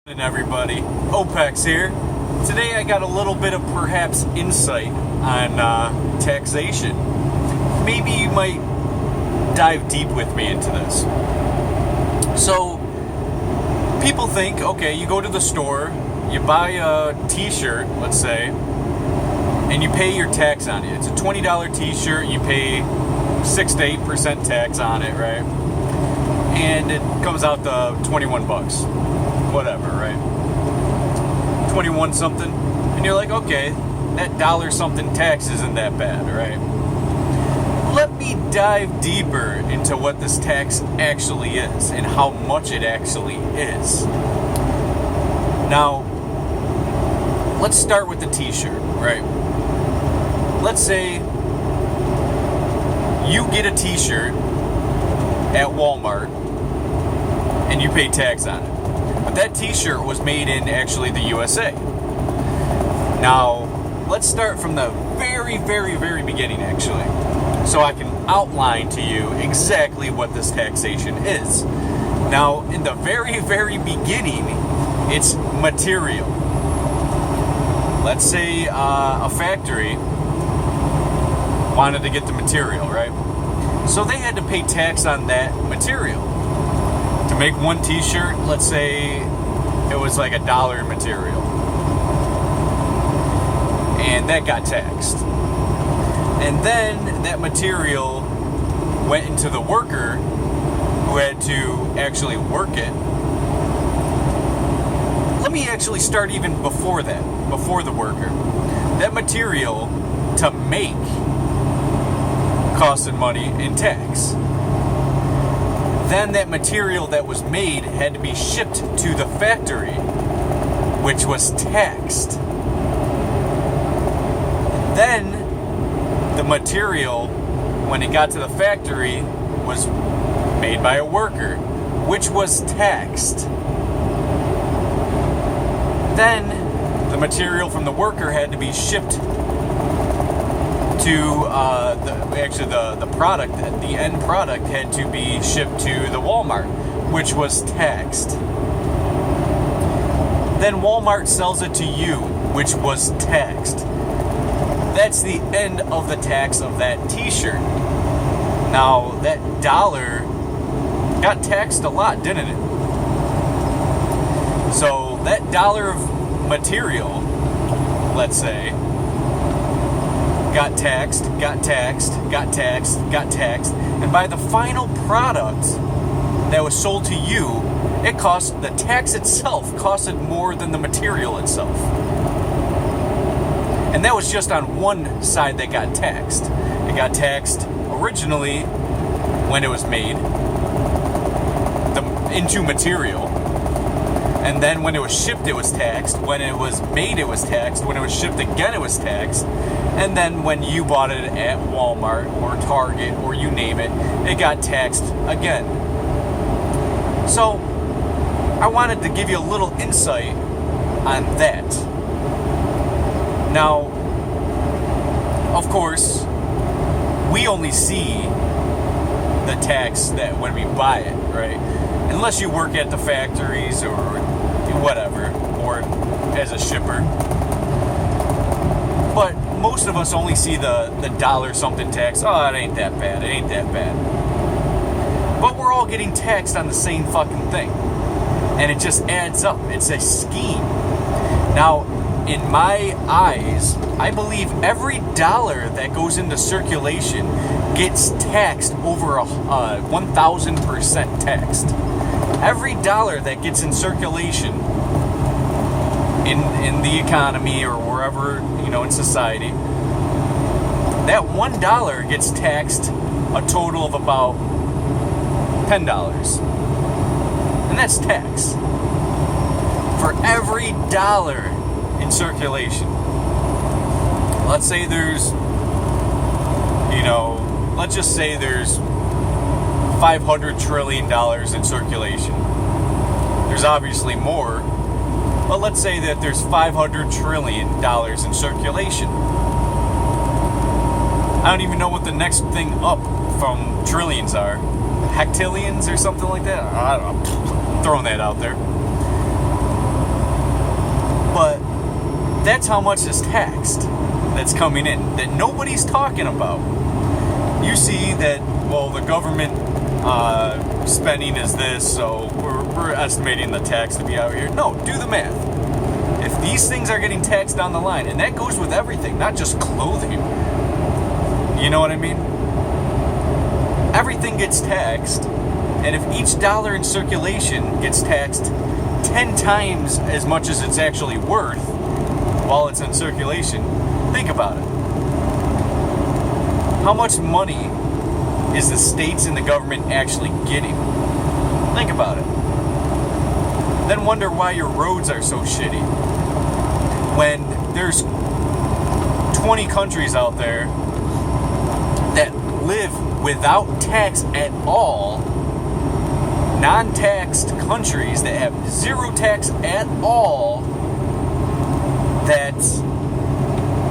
And everybody, Opex here. Today I got a little bit of perhaps insight on taxation. Maybe you might dive deep with me into this. So, people think, okay, you go to the store, you buy a t-shirt, let's say, and you pay your tax on it. It's a $20 t-shirt, you pay 6 to 8% tax on it, right? And it comes out to 21 bucks. Whatever, right? 21 something, and you're like, okay, that dollar something tax isn't that bad, right? Let me dive deeper into what this tax actually is and how much it actually is. Now, let's start with the t-shirt, right? Let's say you get a t-shirt at Walmart and you pay tax on it. But that t-shirt was made in actually the USA. Now, let's start from the very, very, very beginning actually, so I can outline to you exactly what this taxation is. Now, in the very, very beginning, it's material. Let's say a factory wanted to get the material, right? So they had to pay tax on that material. To make one t-shirt, let's say it was like $1 material. And that got taxed. And then that material went into the worker who had to actually work it. Let me actually start even before that, before the worker. That material to make costed money in tax. Then that material that was made had to be shipped to the factory, which was taxed. Then the material, when it got to the factory, was made by a worker, which was taxed. Then the material from the worker had to be shipped to the product, the end product had to be shipped to the Walmart, which was taxed. Then Walmart sells it to you, which was taxed. That's the end of the tax of that t-shirt. Now, that dollar got taxed a lot, didn't it? So, that dollar of material, let's say, got taxed, and by the final product that was sold to you, it cost, the tax itself costed more than the material itself. And that was just on one side that got taxed. It got taxed originally when it was made into material. And then when it was shipped, it was taxed. When it was made, it was taxed. When it was shipped again, it was taxed. And then when you bought it at Walmart or Target or you name it, it got taxed again. So, I wanted to give you a little insight on that. Now, of course, we only see the tax that when we buy it, right? Unless you work at the factories or whatever, or as a shipper. But most of us only see the dollar something tax. Oh, it ain't that bad. It ain't that bad. But we're all getting taxed on the same fucking thing. And it just adds up. It's a scheme. Now, in my eyes, I believe every dollar that goes into circulation gets taxed over 1,000% taxed. Every dollar that gets in circulation in the economy or wherever, in society, that $1 gets taxed a total of about $10. And that's tax. For every dollar in circulation. Let's say there's, let's just say there's $500 trillion in circulation. There's obviously more, but let's say that there's $500 trillion in circulation. I don't even know what the next thing up from trillions are. Hectillions or something like that? I don't know. I'm throwing that out there. That's how much is taxed that's coming in that nobody's talking about. You see that, well, the government spending is this, so we're estimating the tax to be out here. No, do the math. If these things are getting taxed down the line, and that goes with everything, not just clothing. You know what I mean? Everything gets taxed, and if each dollar in circulation gets taxed 10 times as much as it's actually worth while it's in circulation, think about it. How much money is the states and the government actually getting? Think about it. Then wonder why your roads are so shitty. When there's 20 countries out there that live without tax at all, non-taxed countries that have zero tax at all, that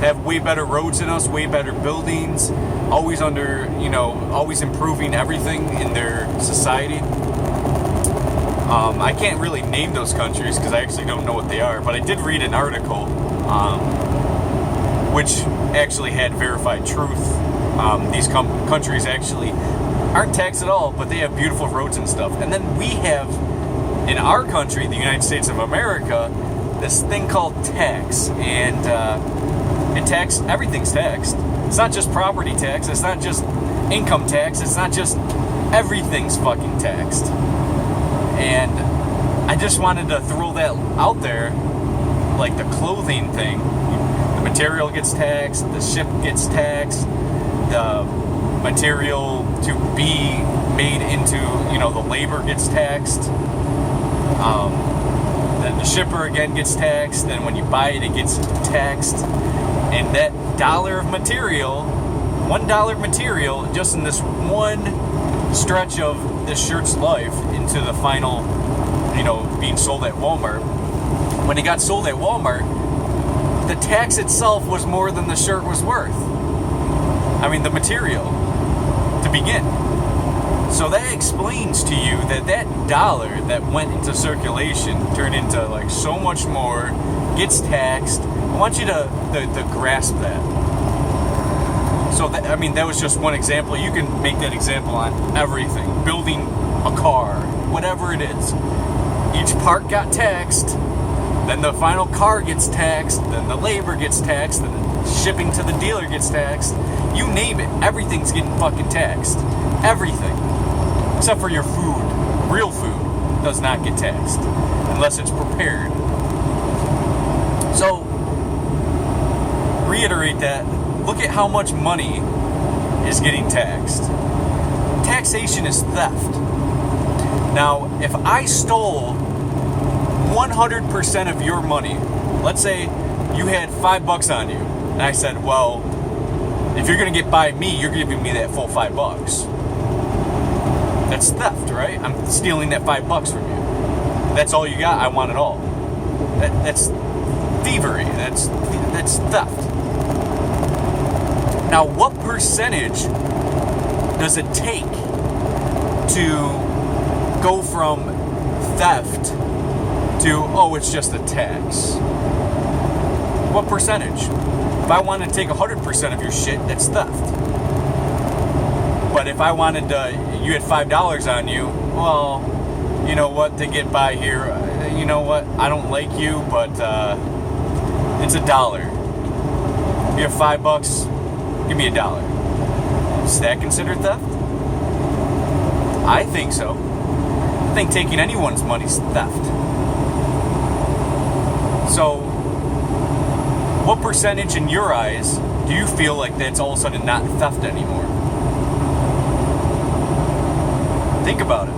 have way better roads than us, way better buildings, always always improving everything in their society. I can't really name those countries because I actually don't know what they are, but I did read an article which actually had verified truth. These countries actually aren't taxed at all, but they have beautiful roads and stuff. And then we have, in our country, the United States of America, this thing called tax. And everything's taxed. It's not just property tax, it's not just income tax, it's not just, everything's fucking taxed. And I just wanted to throw that out there, like the clothing thing. The material gets taxed, the ship gets taxed, the material to be made into, the labor gets taxed. Then the shipper again gets taxed, then when you buy it, it gets taxed. And that $1 of material, $1 material, just in this one stretch of this shirt's life into the final, being sold at Walmart. When it got sold at Walmart, the tax itself was more than the shirt was worth. I mean, the material to begin. So that explains to you that $1 that went into circulation turned into like so much more, gets taxed. I want you to grasp that. So that was just one example. You can make that example on everything. Building a car, whatever it is. Each part got taxed, then the final car gets taxed, then the labor gets taxed, then the shipping to the dealer gets taxed. You name it, everything's getting fucking taxed. Everything. Except for your food. Real food does not get taxed unless it's prepared. So, reiterate that. Look at how much money is getting taxed. Taxation is theft. Now, if I stole 100% of your money, let's say you had $5 on you, and I said, well, if you're going to get by me, you're giving me that full $5. That's theft, right? I'm stealing that $5 from you. That's all you got. I want it all. That's thievery. That's theft. Now, what percentage does it take to go from theft to, oh, it's just a tax? What percentage? If I wanted to take 100% of your shit, that's theft. But if I wanted to, you had $5 on you, well, you know what, to get by here, you know what, I don't like you, but it's $1. You have $5, give me $1. Is that considered theft? I think so. I think taking anyone's money is theft. So, what percentage in your eyes do you feel like that's all of a sudden not theft anymore? Think about it.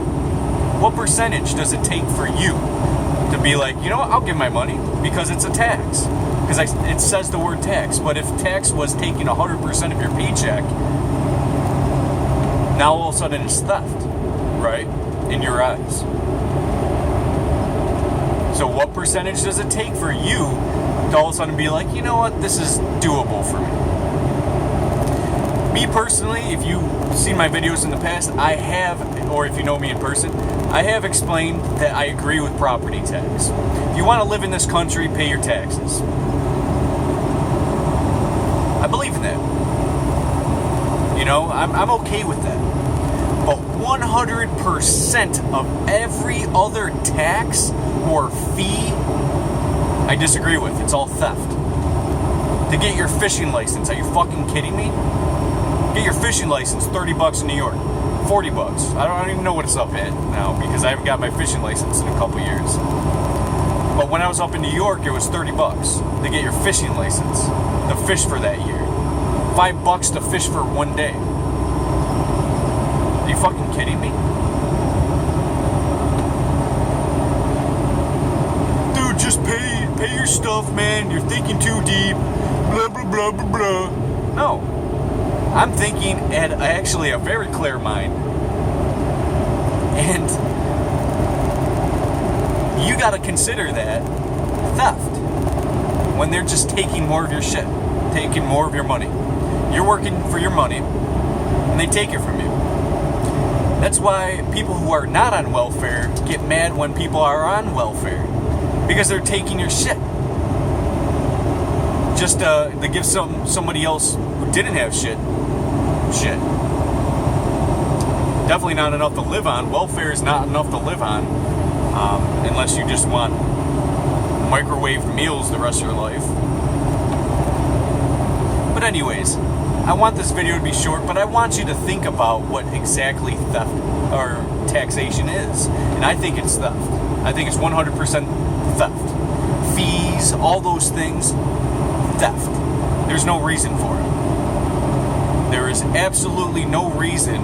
What percentage does it take for you to be like, you know what, I'll give my money because it's a tax? Because it says the word tax. But if tax was taking 100% of your paycheck, now all of a sudden it's theft, right? In your eyes. So what percentage does it take for you to all of a sudden be like, you know what, this is doable for me? Me personally, if you've seen my videos in the past, I have, or if you know me in person, I have explained that I agree with property tax. If you want to live in this country, pay your taxes. I believe in that. You know, I'm okay with that. But 100% of every other tax or fee, I disagree with. It's all theft. To get your fishing license, are you fucking kidding me? Get your fishing license, $30 in New York, $40. I don't even know what it's up at now because I haven't got my fishing license in a couple years. But when I was up in New York, it was $30 to get your fishing license to fish for that year. $5 to fish for one day. Are you fucking kidding me? Dude, just pay your stuff, man. You're thinking too deep. Blah, blah, blah, blah, blah. No. I'm thinking at actually a very clear mind. And you gotta consider that theft. When they're just taking more of your shit. Taking more of your money. You're working for your money, and they take it from you. That's why people who are not on welfare get mad when people are on welfare. Because they're taking your shit. Just to give somebody else who didn't have shit. Definitely not enough to live on. Welfare is not enough to live on. Unless you just want microwaved meals the rest of your life. But anyways, I want this video to be short, but I want you to think about what exactly theft or taxation is. And I think it's theft. I think it's 100% theft. Fees, all those things, theft. There's no reason for it. There is absolutely no reason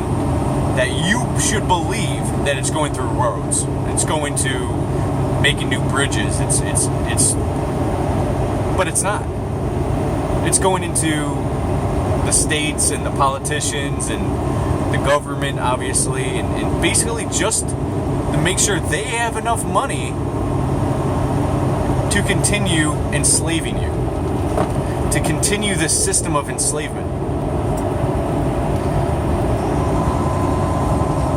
that you should believe that it's going through roads. It's going to making new bridges. But it's not. It's going into the states and the politicians and the government, obviously, and basically just to make sure they have enough money to continue enslaving you, to continue this system of enslavement.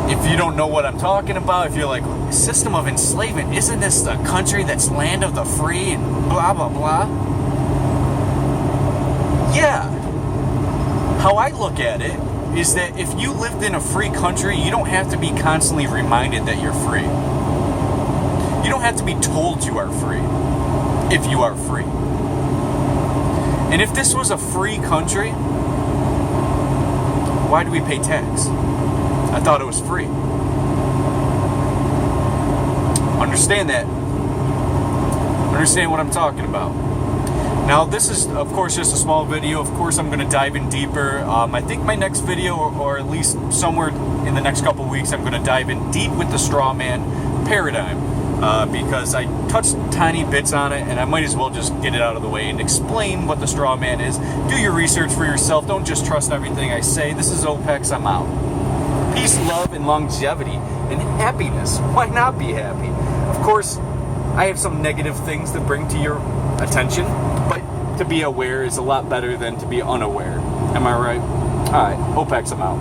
If you don't know what I'm talking about, if you're like, system of enslavement, isn't this the country that's land of the free and blah, blah, blah? Yeah. How I look at it is that if you lived in a free country, you don't have to be constantly reminded that you're free. You don't have to be told you are free if you are free. And if this was a free country, why do we pay tax? I thought it was free. Understand that. Understand what I'm talking about. Now, this is, of course, just a small video. Of course, I'm going to dive in deeper. I think my next video, or at least somewhere in the next couple weeks, I'm going to dive in deep with the straw man paradigm. Because I touched tiny bits on it, and I might as well just get it out of the way and explain what the straw man is. Do your research for yourself. Don't just trust everything I say. This is Opex. I'm out. Peace, love, and longevity, and happiness. Why not be happy? Of course, I have some negative things to bring to your attention, but to be aware is a lot better than to be unaware. Am I right? Alright, Opex, I'm out.